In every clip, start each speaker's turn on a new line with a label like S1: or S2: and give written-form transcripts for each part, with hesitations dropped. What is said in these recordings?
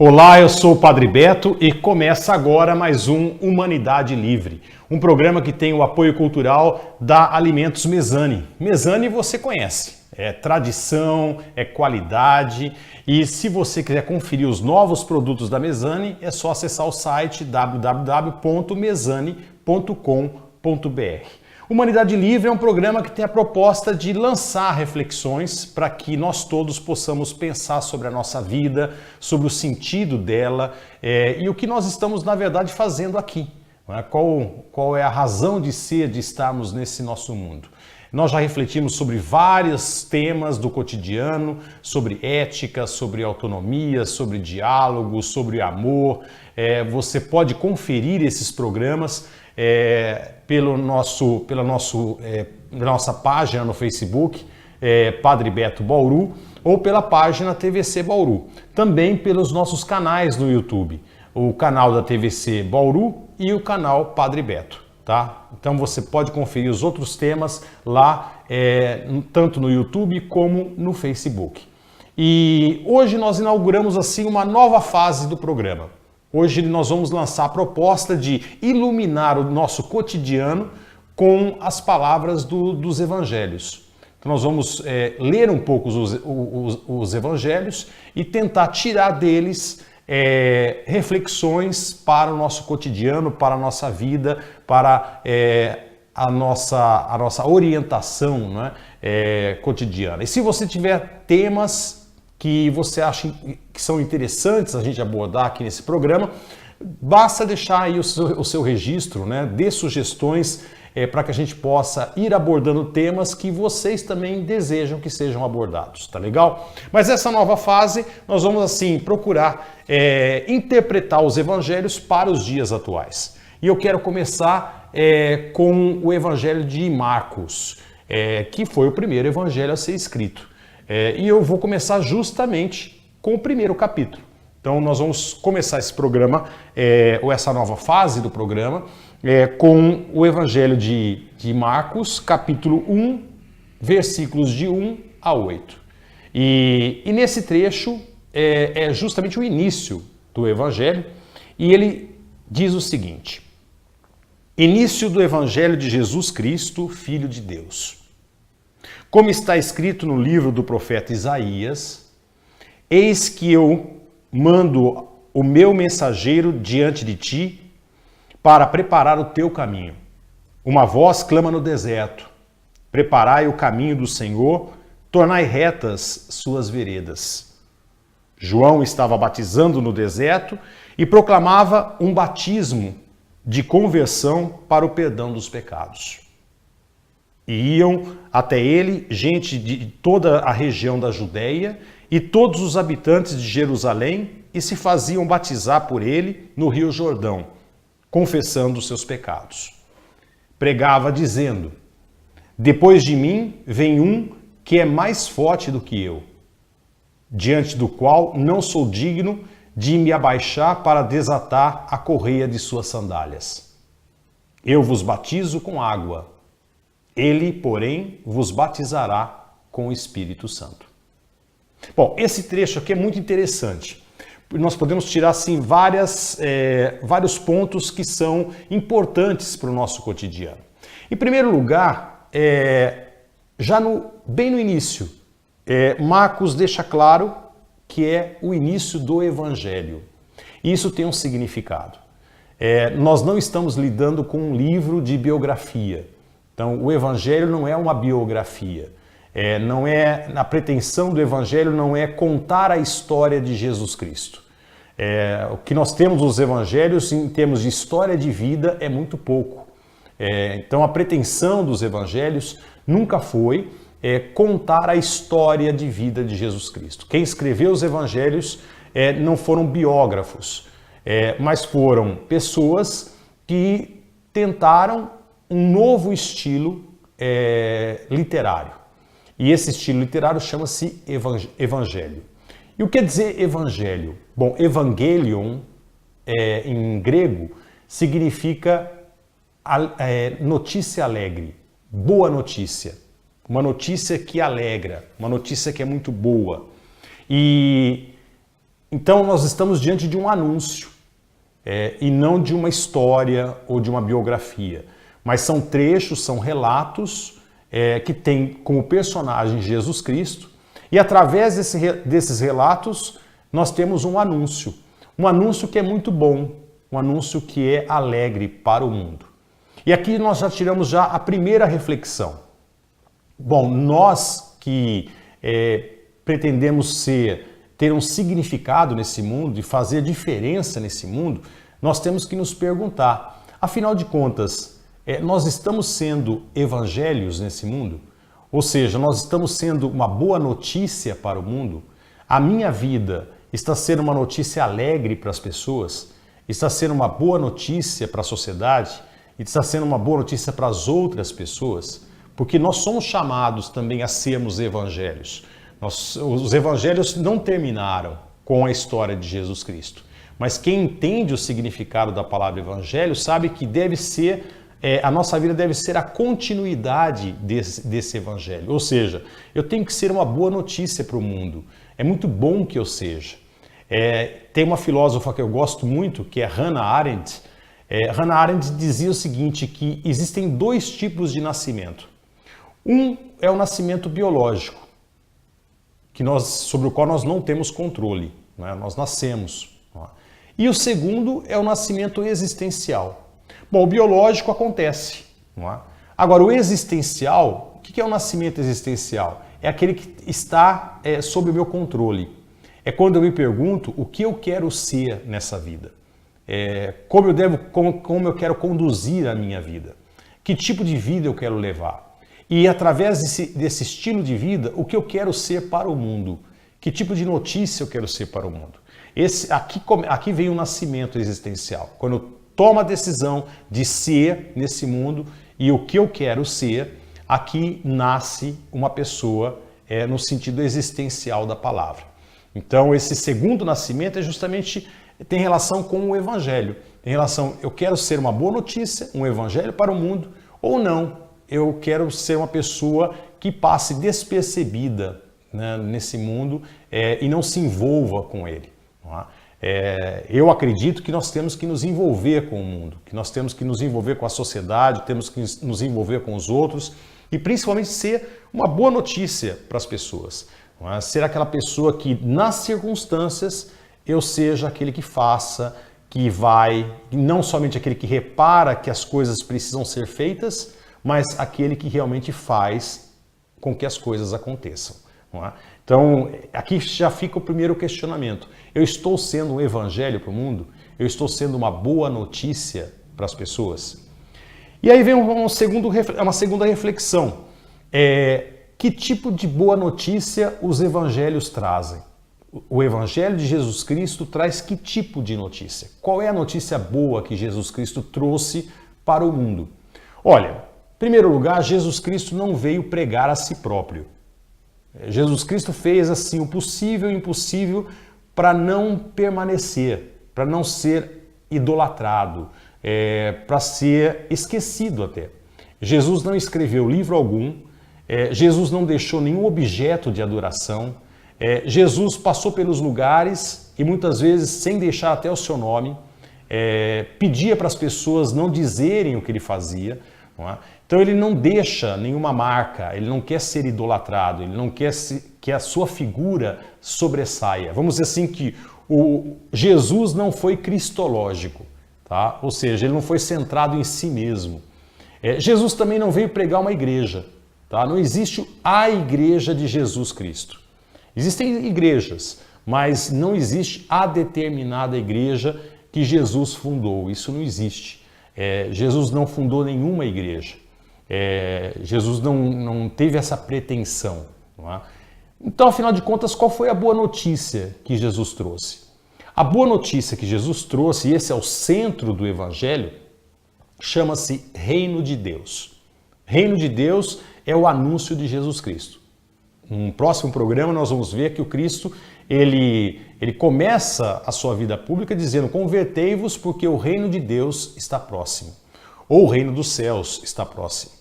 S1: Olá, eu sou o Padre Beto e começa agora mais um Humanidade Livre, um programa que tem o apoio cultural da Alimentos Mesani. Mesani você conhece, é tradição, é qualidade e se você quiser conferir os novos produtos da Mesani, é só acessar o site www.mesani.com.br. Humanidade Livre é um programa que tem a proposta de lançar reflexões para que nós todos possamos pensar sobre a nossa vida, sobre o sentido dela e o que nós estamos, na verdade, fazendo aqui. Qual é a razão de ser, de estarmos nesse nosso mundo. Nós já refletimos sobre vários temas do cotidiano, sobre ética, sobre autonomia, sobre diálogo, sobre amor. Você pode conferir esses programas pela nossa página no Facebook, Padre Beto Bauru, ou pela página TVC Bauru. Também pelos nossos canais no YouTube, o canal da TVC Bauru e o canal Padre Beto. Tá? Então você pode conferir os outros temas lá, tanto no YouTube como no Facebook. E hoje nós inauguramos assim uma nova fase do programa. Hoje nós vamos lançar a proposta de iluminar o nosso cotidiano com as palavras dos evangelhos. Então nós vamos ler um pouco os evangelhos e tentar tirar deles reflexões para o nosso cotidiano, para a nossa vida, para a nossa orientação, né, cotidiana. E se você tiver temas que você acha que são interessantes a gente abordar aqui nesse programa, basta deixar aí o seu registro, né, de sugestões para que a gente possa ir abordando temas que vocês também desejam que sejam abordados, tá legal? Mas essa nova fase nós vamos assim procurar interpretar os evangelhos para os dias atuais. E eu quero começar com o evangelho de Marcos, que foi o primeiro evangelho a ser escrito. E eu vou começar justamente com o primeiro capítulo. Então nós vamos começar esse programa, ou essa nova fase do programa, com o Evangelho de Marcos, capítulo 1, versículos de 1 a 8. E nesse trecho é justamente o início do Evangelho, e ele diz o seguinte: Início do Evangelho de Jesus Cristo, Filho de Deus. Como está escrito no livro do profeta Isaías, eis que eu mando o meu mensageiro diante de ti para preparar o teu caminho. Uma voz clama no deserto: preparai o caminho do Senhor, tornai retas suas veredas. João estava batizando no deserto e proclamava um batismo de conversão para o perdão dos pecados. E iam até ele gente de toda a região da Judeia e todos os habitantes de Jerusalém e se faziam batizar por ele no Rio Jordão, confessando os seus pecados. Pregava dizendo: depois de mim vem um que é mais forte do que eu, diante do qual não sou digno de me abaixar para desatar a correia de suas sandálias. Eu vos batizo com água. Ele, porém, vos batizará com o Espírito Santo. Bom, esse trecho aqui é muito interessante. Nós podemos tirar, assim, vários pontos que são importantes para o nosso cotidiano. Em primeiro lugar, bem no início, Marcos deixa claro que é o início do Evangelho. E isso tem um significado. Nós não estamos lidando com um livro de biografia. Então, o Evangelho não é uma biografia. A pretensão do Evangelho não é contar a história de Jesus Cristo. O que nós temos nos Evangelhos, em termos de história de vida, é muito pouco. Então, a pretensão dos Evangelhos nunca foi contar a história de vida de Jesus Cristo. Quem escreveu os Evangelhos não foram biógrafos, mas foram pessoas que tentaram um novo estilo literário. E esse estilo literário chama-se evangelho. E o que quer dizer evangelho? Bom, evangelion, em grego, significa notícia alegre, boa notícia. Uma notícia que alegra, uma notícia que é muito boa. E Então nós estamos diante de um anúncio e não de uma história ou de uma biografia, mas são trechos, são relatos que têm como personagem Jesus Cristo, e através desses relatos nós temos um anúncio que é muito bom, um anúncio que é alegre para o mundo. E aqui nós já tiramos já a primeira reflexão. Bom, nós que pretendemos ter um significado nesse mundo e fazer diferença nesse mundo, nós temos que nos perguntar, afinal de contas, nós estamos sendo evangelhos nesse mundo? Ou seja, nós estamos sendo uma boa notícia para o mundo? A minha vida está sendo uma notícia alegre para as pessoas? Está sendo uma boa notícia para a sociedade? Está sendo uma boa notícia para as outras pessoas? Porque nós somos chamados também a sermos evangelhos. Os evangelhos não terminaram com a história de Jesus Cristo. Mas quem entende o significado da palavra evangelho sabe que deve ser, a nossa vida deve ser a continuidade desse evangelho. Ou seja, eu tenho que ser uma boa notícia para o mundo. É muito bom que eu seja. Tem uma filósofa que eu gosto muito, que é Hannah Arendt. Hannah Arendt dizia o seguinte, que existem dois tipos de nascimento. Um é o nascimento biológico, sobre o qual nós não temos controle, né? Nós nascemos. E o segundo é o nascimento existencial. Bom, o biológico acontece. Não é? Agora, o existencial, o que é o nascimento existencial? É aquele que está sob o meu controle. É quando eu me pergunto o que eu quero ser nessa vida. Como eu quero conduzir a minha vida. Que tipo de vida eu quero levar. E através desse estilo de vida, o que eu quero ser para o mundo. Que tipo de notícia eu quero ser para o mundo. Aqui vem o nascimento existencial, quando eu tomo a decisão de ser nesse mundo e o que eu quero ser, aqui nasce uma pessoa no sentido existencial da palavra. Então esse segundo nascimento tem relação com o evangelho, tem relação, eu quero ser uma boa notícia, um evangelho para o mundo, ou não, eu quero ser uma pessoa que passe despercebida, né, nesse mundo e não se envolva com ele. Eu acredito que nós temos que nos envolver com o mundo, que nós temos que nos envolver com a sociedade, temos que nos envolver com os outros e principalmente ser uma boa notícia para as pessoas. Ser aquela pessoa que nas circunstâncias eu seja aquele que faça, que vai, não somente aquele que repara que as coisas precisam ser feitas, mas aquele que realmente faz com que as coisas aconteçam. Então, aqui já fica o primeiro questionamento. Eu estou sendo um evangelho para o mundo? Eu estou sendo uma boa notícia para as pessoas? E aí vem uma segunda reflexão. Que tipo de boa notícia os evangelhos trazem? O evangelho de Jesus Cristo traz que tipo de notícia? Qual é a notícia boa que Jesus Cristo trouxe para o mundo? Olha, em primeiro lugar, Jesus Cristo não veio pregar a si próprio. Jesus Cristo fez assim o possível e o impossível para não permanecer, para não ser idolatrado, para ser esquecido até. Jesus não escreveu livro algum, Jesus não deixou nenhum objeto de adoração, Jesus passou pelos lugares e muitas vezes sem deixar até o seu nome, pedia para as pessoas não dizerem o que ele fazia. Não é? Então ele não deixa nenhuma marca, ele não quer ser idolatrado, ele não quer que a sua figura sobressaia. Vamos dizer assim que Jesus não foi cristológico, tá? Ou seja, ele não foi centrado em si mesmo. Jesus também não veio pregar uma igreja, tá? Não existe a igreja de Jesus Cristo. Existem igrejas, mas não existe a determinada igreja que Jesus fundou, isso não existe. Jesus não fundou nenhuma igreja. Jesus não teve essa pretensão. Não é? Então, afinal de contas, qual foi a boa notícia que Jesus trouxe? A boa notícia que Jesus trouxe, e esse é o centro do Evangelho, chama-se Reino de Deus. Reino de Deus é o anúncio de Jesus Cristo. No próximo programa nós vamos ver que o Cristo ele começa a sua vida pública dizendo: convertei-vos porque o reino de Deus está próximo, ou o reino dos céus está próximo.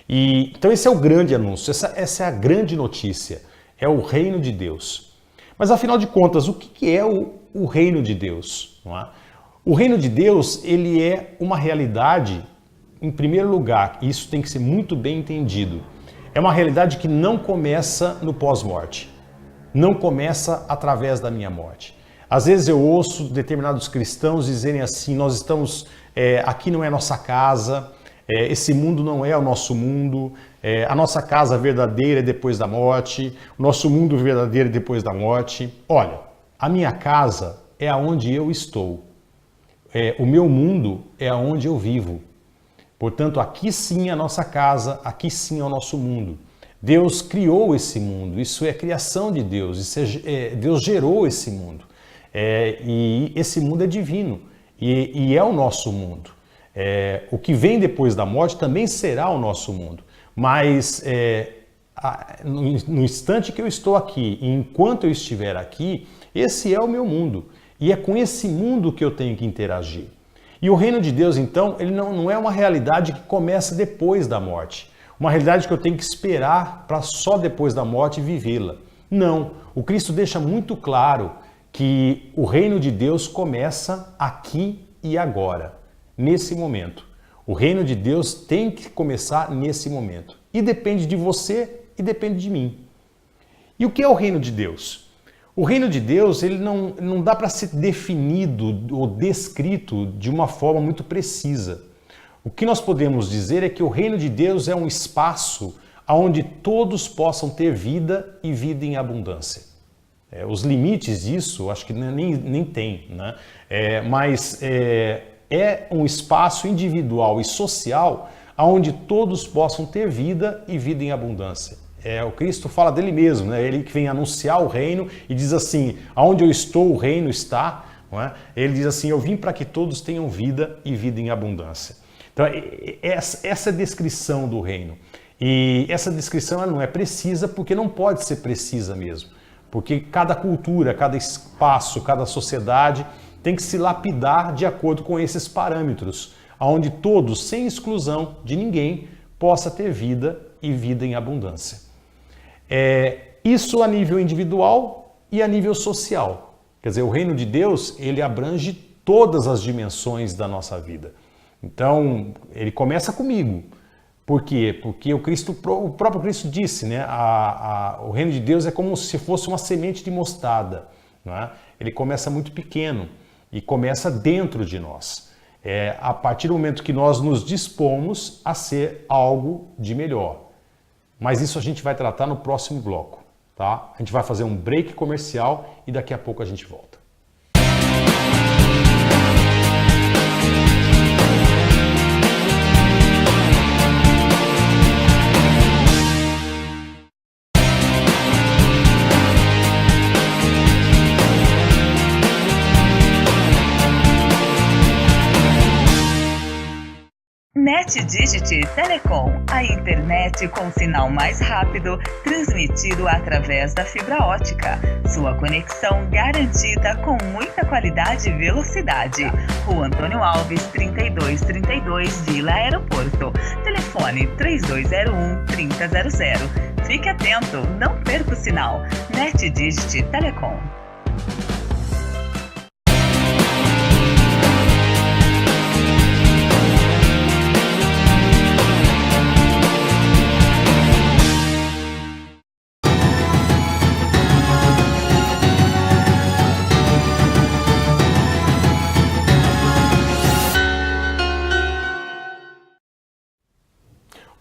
S1: Então esse é o grande anúncio, essa é a grande notícia, é o reino de Deus. Mas afinal de contas, o que é o reino de Deus? Não é? O reino de Deus, ele é uma realidade, em primeiro lugar, e isso tem que ser muito bem entendido, é uma realidade que não começa no pós-morte, não começa através da minha morte. Às vezes eu ouço determinados cristãos dizerem assim, nós estamos, aqui não é nossa casa, esse mundo não é o nosso mundo, a nossa casa verdadeira é depois da morte, o nosso mundo verdadeiro é depois da morte. Olha, a minha casa é aonde eu estou. O meu mundo é aonde eu vivo. Portanto, aqui sim é a nossa casa, aqui sim é o nosso mundo. Deus criou esse mundo, isso é criação de Deus, Deus gerou esse mundo. E esse mundo é divino e é o nosso mundo. O que vem depois da morte também será o nosso mundo. Mas no instante que eu estou aqui, e enquanto eu estiver aqui, esse é o meu mundo. E é com esse mundo que eu tenho que interagir. E o reino de Deus, então, ele não é uma realidade que começa depois da morte. Uma realidade que eu tenho que esperar para só depois da morte vivê-la. Não. O Cristo deixa muito claro que o reino de Deus começa aqui e agora, nesse momento. O reino de Deus tem que começar nesse momento. E depende de você e depende de mim. E o que é o reino de Deus? O reino de Deus, ele não dá para ser definido ou descrito de uma forma muito precisa. O que nós podemos dizer é que o reino de Deus é um espaço onde todos possam ter vida e vida em abundância. Os limites disso, acho que nem tem, né? Mas é um espaço individual e social onde todos possam ter vida e vida em abundância. O Cristo fala dele mesmo, né? Ele que vem anunciar o reino e diz assim, aonde eu estou, o reino está. Não é? Ele diz assim, eu vim para que todos tenham vida e vida em abundância. Então, essa é a descrição do reino. E essa descrição ela não é precisa porque não pode ser precisa mesmo. Porque cada cultura, cada espaço, cada sociedade tem que se lapidar de acordo com esses parâmetros, onde todos, sem exclusão de ninguém, possa ter vida e vida em abundância. Isso a nível individual e a nível social. Quer dizer, o reino de Deus, ele abrange todas as dimensões da nossa vida. Então, ele começa comigo. Por quê? Porque o próprio Cristo disse, né? O reino de Deus é como se fosse uma semente de mostarda. Não é? Ele começa muito pequeno e começa dentro de nós. A partir do momento que nós nos dispomos a ser algo de melhor. Mas isso a gente vai tratar no próximo bloco, tá? A gente vai fazer um break comercial e daqui a pouco a gente volta.
S2: NetDigit Telecom, a internet com sinal mais rápido, transmitido através da fibra ótica. Sua conexão garantida com muita qualidade e velocidade. Rua Antônio Alves, 3232, Vila Aeroporto. Telefone 3201-3000. Fique atento, não perca o sinal. NetDigit Telecom.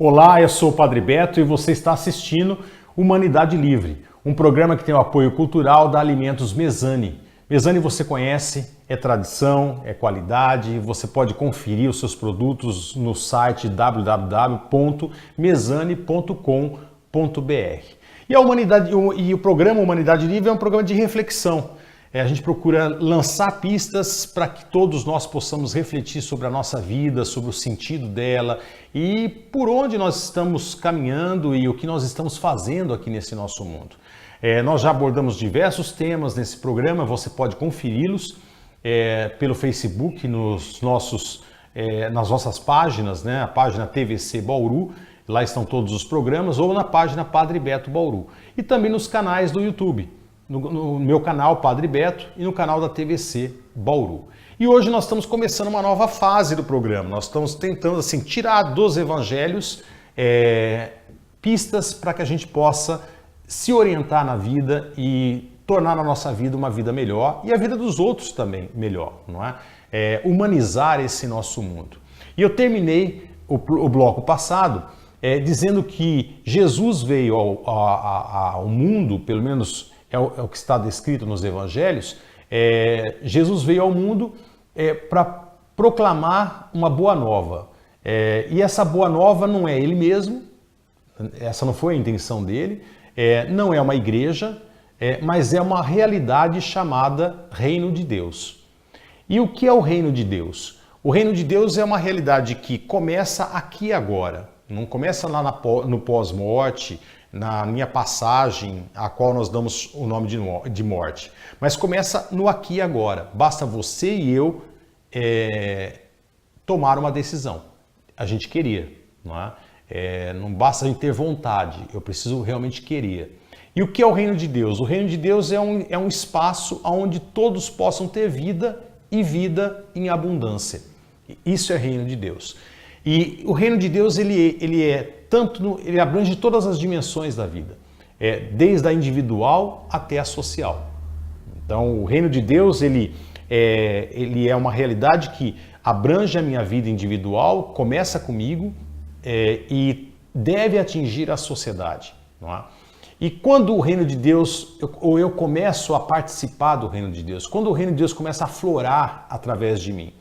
S1: Olá, eu sou o Padre Beto e você está assistindo Humanidade Livre, um programa que tem o apoio cultural da Alimentos Mesani. Mesani você conhece, é tradição, é qualidade, você pode conferir os seus produtos no site www.mesani.com.br. E o programa Humanidade Livre é um programa de reflexão. A gente procura lançar pistas para que todos nós possamos refletir sobre a nossa vida, sobre o sentido dela e por onde nós estamos caminhando e o que nós estamos fazendo aqui nesse nosso mundo. Nós já abordamos diversos temas nesse programa, você pode conferi-los pelo Facebook, nas nossas páginas, né? A página TVC Bauru, lá estão todos os programas, ou na página Padre Beto Bauru. E também nos canais do YouTube. no meu canal Padre Beto e no canal da TVC Bauru. E hoje nós estamos começando uma nova fase do programa. Nós estamos tentando assim, tirar dos evangelhos pistas para que a gente possa se orientar na vida e tornar a nossa vida uma vida melhor e a vida dos outros também melhor, não é? Humanizar esse nosso mundo. E eu terminei o bloco passado dizendo que Jesus veio ao mundo, pelo menos é o que está descrito nos evangelhos, Jesus veio ao mundo para proclamar uma boa nova. E essa boa nova não é ele mesmo, essa não foi a intenção dele, não é uma igreja, mas é uma realidade chamada Reino de Deus. E o que é o Reino de Deus? O Reino de Deus é uma realidade que começa aqui e agora, não começa lá no pós-morte, na minha passagem, a qual nós damos o nome de morte, mas começa no aqui e agora. Basta você e eu tomar uma decisão. A gente queria, não é? Não basta a gente ter vontade, eu preciso realmente querer. E o que é o Reino de Deus? O Reino de Deus é um espaço onde todos possam ter vida e vida em abundância. Isso é Reino de Deus. E o Reino de Deus ele abrange todas as dimensões da vida, desde a individual até a social. Então, o Reino de Deus ele é uma realidade que abrange a minha vida individual, começa comigo e deve atingir a sociedade, não é? E quando o Reino de Deus, eu começo a participar do Reino de Deus, quando o Reino de Deus começa a aflorar através de mim,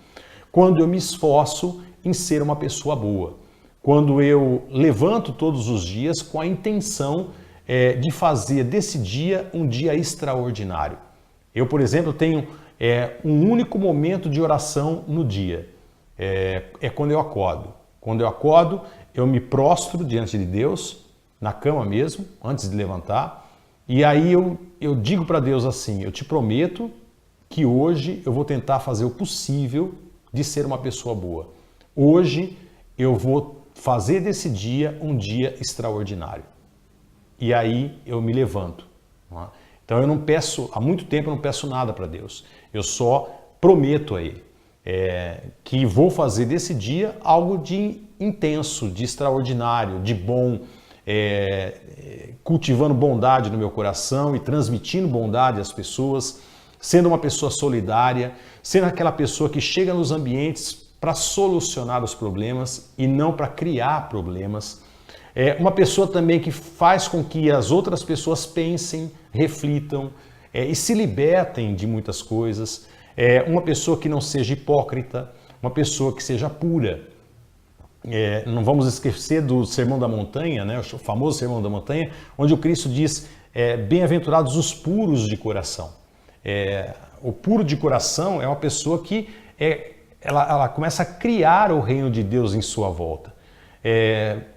S1: quando eu me esforço em ser uma pessoa boa, quando eu levanto todos os dias com a intenção de fazer desse dia um dia extraordinário. Eu, por exemplo, tenho um único momento de oração no dia, quando eu acordo. Quando eu acordo, eu me prostro diante de Deus, na cama mesmo, antes de levantar, e aí eu digo para Deus assim, eu te prometo que hoje eu vou tentar fazer o possível de ser uma pessoa boa. Hoje eu vou fazer desse dia um dia extraordinário. E aí eu me levanto. Não é? Então eu não peço, há muito tempo eu não peço nada para Deus. Eu só prometo a Ele que vou fazer desse dia algo de intenso, de extraordinário, de bom, cultivando bondade no meu coração e transmitindo bondade às pessoas, sendo uma pessoa solidária, sendo aquela pessoa que chega nos ambientes para solucionar os problemas e não para criar problemas. Uma pessoa também que faz com que as outras pessoas pensem, reflitam e se libertem de muitas coisas. Uma pessoa que não seja hipócrita, uma pessoa que seja pura. Não vamos esquecer do Sermão da Montanha, né? O famoso Sermão da Montanha, onde o Cristo diz, bem-aventurados os puros de coração. O puro de coração é uma pessoa que ela começa a criar o reino de Deus em sua volta.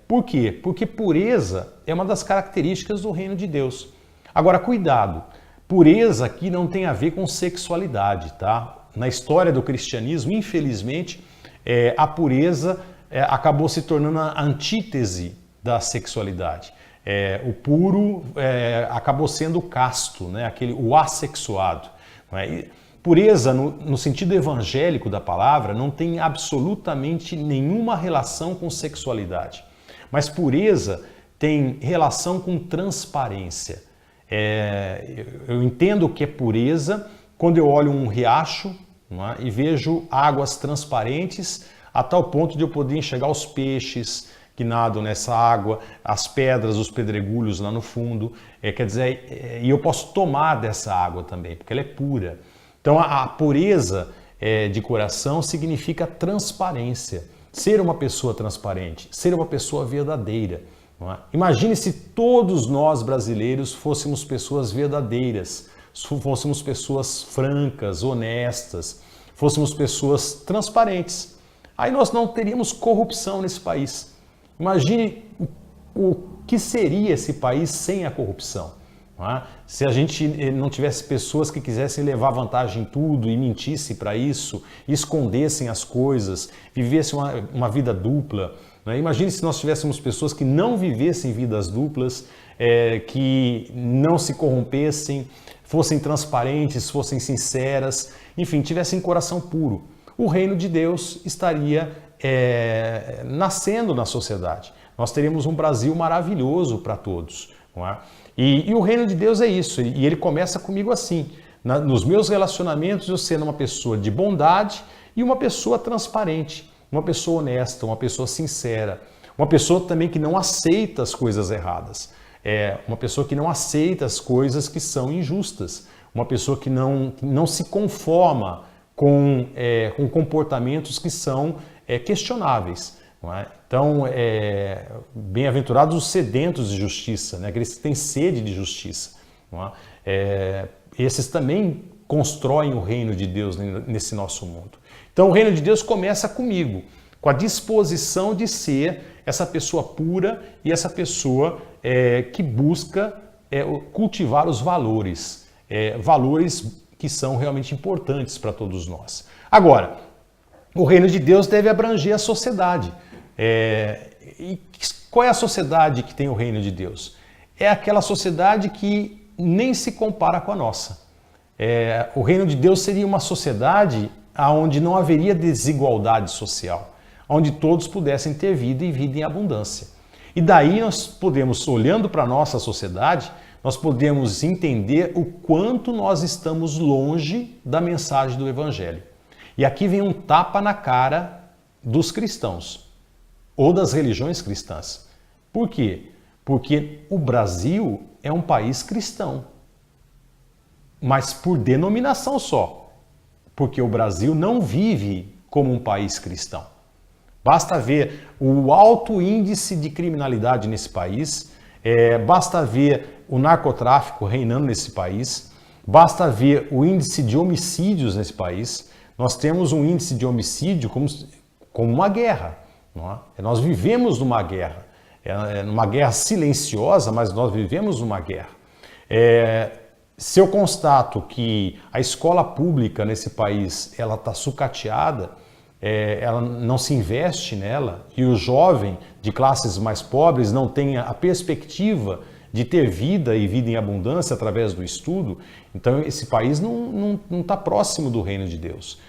S1: Por quê? Porque pureza é uma das características do reino de Deus. Agora, cuidado, pureza aqui não tem a ver com sexualidade, tá? Na história do cristianismo, infelizmente, a pureza acabou se tornando a antítese da sexualidade. O puro acabou sendo o casto, né? O assexuado. Não é? Pureza, no sentido evangélico da palavra, não tem absolutamente nenhuma relação com sexualidade. Mas pureza tem relação com transparência. Eu entendo o que é pureza quando eu olho um riacho, não é? E vejo águas transparentes a tal ponto de eu poder enxergar os peixes que nadam nessa água, as pedras, os pedregulhos lá no fundo. Quer dizer, e eu posso tomar dessa água também, porque ela é pura. Então a pureza de coração significa transparência, ser uma pessoa transparente, ser uma pessoa verdadeira. Não é? Imagine se todos nós brasileiros fôssemos pessoas verdadeiras, fôssemos pessoas francas, honestas, fôssemos pessoas transparentes. Aí nós não teríamos corrupção nesse país. Imagine o que seria esse país sem a corrupção. Não é? Se a gente não tivesse pessoas que quisessem levar vantagem em tudo e mentissem para isso, escondessem as coisas, vivessem uma vida dupla, Né? Imagine se nós tivéssemos pessoas que não vivessem vidas duplas, que não se corrompessem, fossem transparentes, fossem sinceras, enfim, tivessem coração puro. O reino de Deus estaria nascendo na sociedade. Nós teríamos um Brasil maravilhoso para todos. Não é? E o reino de Deus é isso, e ele começa comigo assim. Nos meus relacionamentos, eu sendo uma pessoa de bondade e uma pessoa transparente, uma pessoa honesta, uma pessoa sincera, uma pessoa também que não aceita as coisas erradas, uma pessoa que não aceita as coisas que são injustas, uma pessoa que não se conforma com comportamentos que são questionáveis. Não é? Então, bem-aventurados os sedentos de justiça, né? Aqueles que têm sede de justiça. Não é? Esses também constroem o reino de Deus nesse nosso mundo. Então, o reino de Deus começa comigo, com a disposição de ser essa pessoa pura e essa pessoa que busca cultivar os valores, valores que são realmente importantes para todos nós. Agora, o reino de Deus deve abranger a sociedade. E qual é a sociedade que tem o reino de Deus? É aquela sociedade que nem se compara com a nossa. O reino de Deus seria uma sociedade onde não haveria desigualdade social, onde todos pudessem ter vida e vida em abundância. E daí nós podemos, olhando para a nossa sociedade, nós podemos entender o quanto nós estamos longe da mensagem do Evangelho. E aqui vem um tapa na cara dos cristãos, ou das religiões cristãs. Por quê? Porque o Brasil é um país cristão, mas por denominação só, porque o Brasil não vive como um país cristão. Basta ver o alto índice de criminalidade nesse país, basta ver o narcotráfico reinando nesse país, basta ver o índice de homicídios nesse país. Nós temos um índice de homicídio como uma guerra. Não é? Nós vivemos numa guerra, numa guerra silenciosa, mas nós vivemos numa guerra. Se eu constato que a escola pública nesse país ela está sucateada, ela não se investe nela, e o jovem de classes mais pobres não tem a perspectiva de ter vida e vida em abundância através do estudo, então esse país não está próximo do reino de Deus.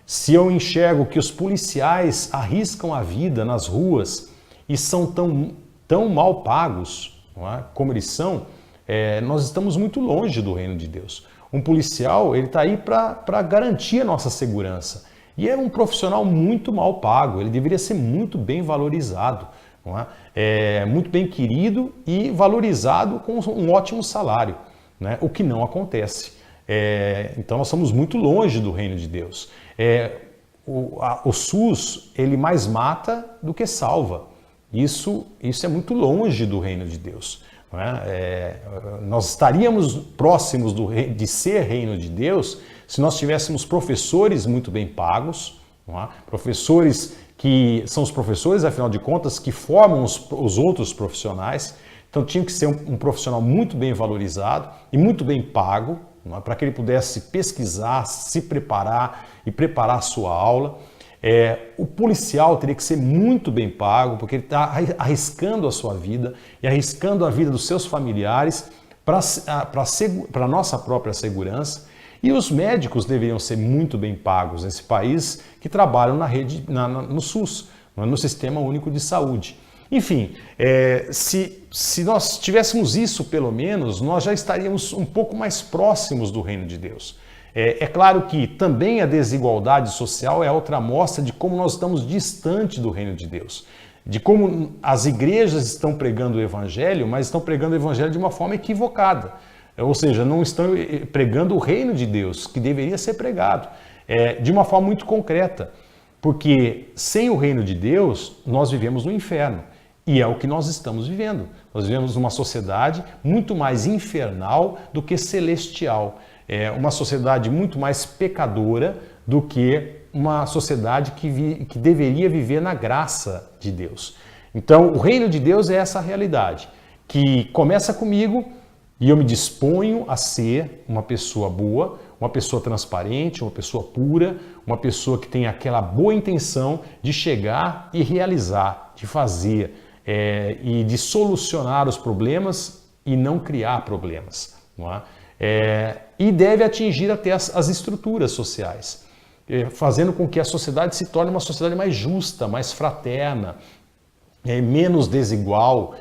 S1: Se eu enxergo que os policiais arriscam a vida nas ruas e são tão mal pagos, não é? Como eles são, nós estamos muito longe do reino de Deus. Um policial ele está aí para garantir a nossa segurança. E é um profissional muito mal pago, ele deveria ser muito bem valorizado, não é? Muito bem querido e valorizado com um ótimo salário, né? O que não acontece. Então nós estamos muito longe do reino de Deus. O SUS ele mais mata do que salva. Isso é muito longe do reino de Deus. Não é? Nós estaríamos próximos de ser reino de Deus se nós tivéssemos professores muito bem pagos, não é? Professores que são os professores, afinal de contas, que formam os outros profissionais. Então tinha que ser um profissional muito bem valorizado e muito bem pago, para que ele pudesse pesquisar, se preparar e preparar a sua aula. O policial teria que ser muito bem pago, porque ele está arriscando a sua vida e arriscando a vida dos seus familiares para a nossa própria segurança. E os médicos deveriam ser muito bem pagos nesse país que trabalham no SUS, no Sistema Único de Saúde. Enfim, se nós tivéssemos isso pelo menos, nós já estaríamos um pouco mais próximos do reino de Deus. É claro que também a desigualdade social é outra amostra de como nós estamos distante do reino de Deus. De como as igrejas estão pregando o evangelho, mas estão pregando o evangelho de uma forma equivocada. Ou seja, não estão pregando o reino de Deus, que deveria ser pregado, de uma forma muito concreta. Porque sem o reino de Deus, nós vivemos no inferno. E é o que nós estamos vivendo. Nós vivemos numa sociedade muito mais infernal do que celestial. Uma sociedade muito mais pecadora do que uma sociedade que deveria viver na graça de Deus. Então, o reino de Deus é essa realidade, que começa comigo e eu me disponho a ser uma pessoa boa, uma pessoa transparente, uma pessoa pura, uma pessoa que tem aquela boa intenção de chegar e realizar, de fazer e de solucionar os problemas e não criar problemas. Não é? E deve atingir até as estruturas sociais, fazendo com que a sociedade se torne uma sociedade mais justa, mais fraterna, menos desigual,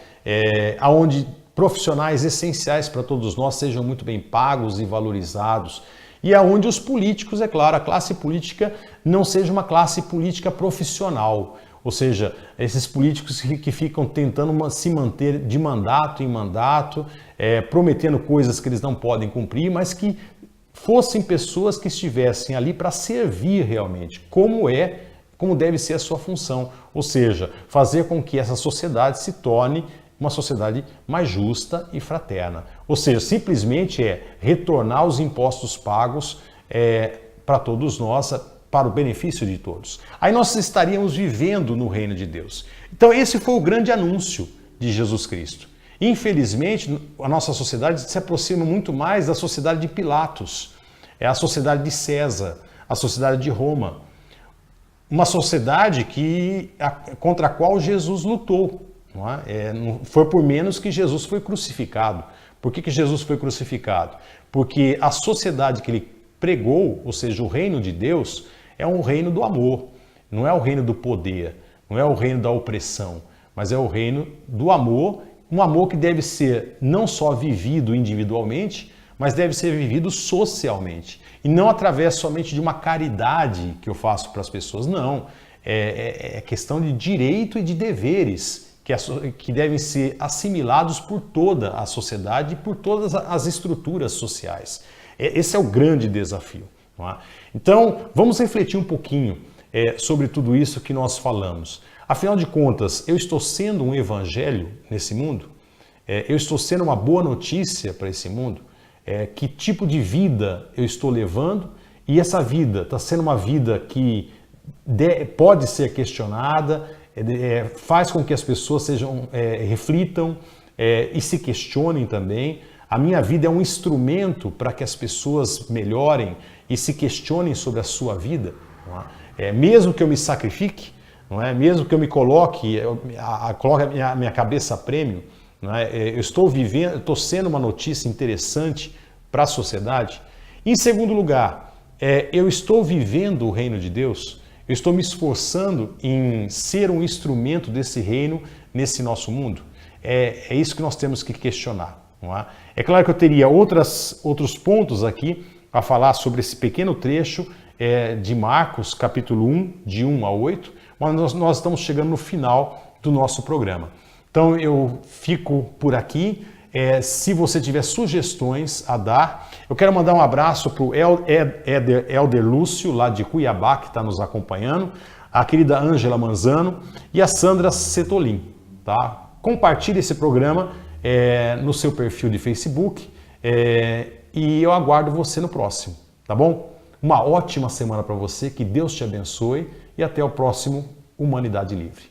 S1: onde profissionais essenciais para todos nós sejam muito bem pagos e valorizados, e aonde os políticos, é claro, a classe política não seja uma classe política profissional, ou seja, esses políticos que ficam tentando se manter de mandato em mandato, prometendo coisas que eles não podem cumprir, mas que fossem pessoas que estivessem ali para servir realmente, como deve ser a sua função, ou seja, fazer com que essa sociedade se torne uma sociedade mais justa e fraterna. Ou seja, simplesmente retornar os impostos pagos para todos nós, para o benefício de todos. Aí nós estaríamos vivendo no reino de Deus. Então esse foi o grande anúncio de Jesus Cristo. Infelizmente, a nossa sociedade se aproxima muito mais da sociedade de Pilatos, a sociedade de César, a sociedade de Roma. Uma sociedade contra a qual Jesus lutou. Não foi por menos que Jesus foi crucificado. Por que Jesus foi crucificado? Porque a sociedade que ele pregou, ou seja, o reino de Deus, é um reino do amor, não é o reino do poder, não é o reino da opressão, mas é o reino do amor, um amor que deve ser não só vivido individualmente, mas deve ser vivido socialmente. E não através somente de uma caridade que eu faço para as pessoas, não. É questão de direito e de deveres que devem ser assimilados por toda a sociedade e por todas as estruturas sociais. Esse é o grande desafio. Não é? Então, vamos refletir um pouquinho sobre tudo isso que nós falamos. Afinal de contas, eu estou sendo um evangelho nesse mundo? Eu estou sendo uma boa notícia para esse mundo? Que tipo de vida eu estou levando? E essa vida está sendo uma vida que pode ser questionada, faz com que as pessoas reflitam e se questionem também. A minha vida é um instrumento para que as pessoas melhorem e se questionem sobre a sua vida. Não é? Mesmo que eu me sacrifique, não é? Mesmo que eu me coloque a minha cabeça a prêmio, não é? Eu estou sendo uma notícia interessante para a sociedade. Em segundo lugar, eu estou vivendo o reino de Deus. Eu estou me esforçando em ser um instrumento desse reino nesse nosso mundo. É isso que nós temos que questionar. Não é? É claro que eu teria outros pontos aqui a falar sobre esse pequeno trecho de Marcos, capítulo 1, de 1 a 8, mas nós estamos chegando no final do nosso programa. Então eu fico por aqui. Se você tiver sugestões a dar, eu quero mandar um abraço para o Helder Lúcio, lá de Cuiabá, que está nos acompanhando, a querida Ângela Manzano e a Sandra Setolin. Tá? Compartilhe esse programa no seu perfil de Facebook e eu aguardo você no próximo, tá bom? Uma ótima semana para você, que Deus te abençoe e até o próximo Humanidade Livre.